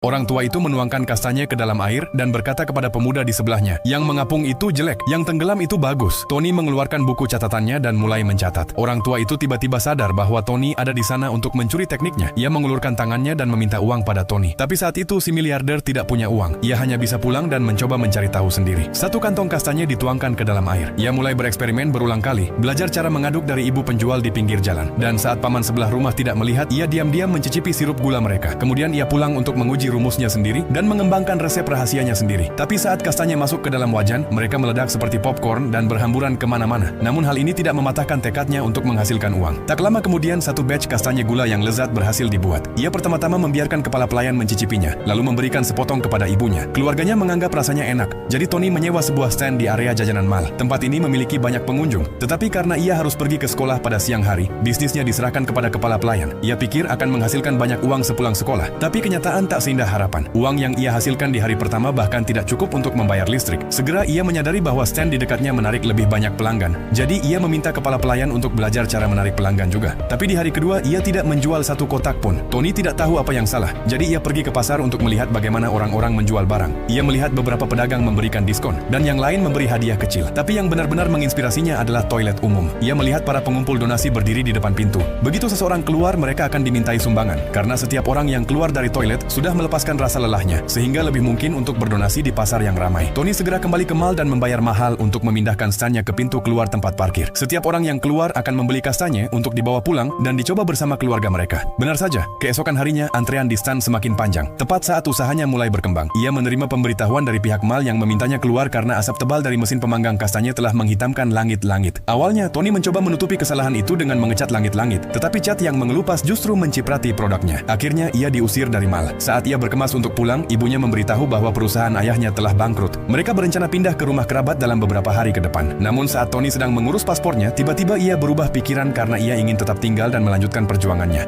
Orang tua itu menuangkan kastanya ke dalam air dan berkata kepada pemuda di sebelahnya, "Yang mengapung itu jelek, yang tenggelam itu bagus." Tony mengeluarkan buku catatannya dan mulai mencatat. Orang tua itu tiba-tiba sadar bahwa Tony ada di sana untuk mencuri tekniknya. Ia mengulurkan tangannya dan meminta uang pada Tony. Tapi saat itu si miliarder tidak punya uang. Ia hanya bisa pulang dan mencoba mencari tahu sendiri. Satu kantong kastanya dituangkan ke dalam air. Ia mulai bereksperimen berulang kali, belajar cara mengaduk dari ibu penjual di pinggir jalan. Dan saat paman sebelah rumah tidak melihat, ia diam-diam mencicipi sirup gula mereka. Kemudian ia pulang untuk menguji rumusnya sendiri dan mengembangkan resep rahasianya sendiri. Tapi saat kastanya masuk ke dalam wajan, mereka meledak seperti popcorn dan berhamburan kemana-mana. Namun hal ini tidak mematahkan tekadnya untuk menghasilkan uang. Tak lama kemudian, satu batch kastanya gula yang lezat berhasil dibuat. Ia pertama-tama membiarkan kepala pelayan mencicipinya, lalu memberikan sepotong kepada ibunya. Keluarganya menganggap rasanya enak, jadi Tony menyewa sebuah stand di area jajanan mal. Tempat ini memiliki banyak pengunjung, tetapi karena ia harus pergi ke sekolah pada siang hari, bisnisnya diserahkan kepada kepala pelayan. Ia pikir akan menghasilkan banyak uang sepulang sekolah, tapi kenyataan tak seindah harapan. Uang yang ia hasilkan di hari pertama bahkan tidak cukup untuk membayar listrik. Segera ia menyadari bahwa stand di dekatnya menarik lebih banyak pelanggan. Jadi ia meminta kepala pelayan untuk belajar cara menarik pelanggan juga. Tapi di hari kedua ia tidak menjual satu kotak pun. Tony tidak tahu apa yang salah. Jadi ia pergi ke pasar untuk melihat bagaimana orang-orang menjual barang. Ia melihat beberapa pedagang memberikan diskon dan yang lain memberi hadiah kecil. Tapi yang benar-benar menginspirasinya adalah toilet umum. Ia melihat para pengumpul donasi berdiri di depan pintu. Begitu seseorang keluar, mereka akan dimintai sumbangan. Karena setiap orang yang keluar dari toilet sudah melepaskan rasa lelahnya, sehingga lebih mungkin untuk berdonasi di pasar yang ramai. Tony segera kembali ke mal dan membayar mahal untuk memindahkan standnya ke pintu keluar tempat parkir. Setiap orang yang keluar akan membeli kastanya untuk dibawa pulang dan dicoba bersama keluarga mereka. Benar saja, keesokan harinya antrean di stand semakin panjang. Tepat saat usahanya mulai berkembang, ia menerima pemberitahuan dari pihak mal yang memintanya keluar karena asap tebal dari mesin pemanggang kastanya telah menghitamkan langit-langit. Awalnya, Tony mencoba menutupi kesalahan itu dengan mengecat langit-langit, tetapi cat yang mengelupas justru menciprati produknya. Akhirnya, ia diusir dari mal. Saat ia berkemas untuk pulang, ibunya memberitahu bahwa perusahaan ayahnya telah bangkrut. Mereka berencana pindah ke rumah kerabat dalam beberapa hari ke depan. Namun saat Tony sedang mengurus paspornya, tiba-tiba ia berubah pikiran karena ia ingin tetap tinggal dan melanjutkan perjuangannya.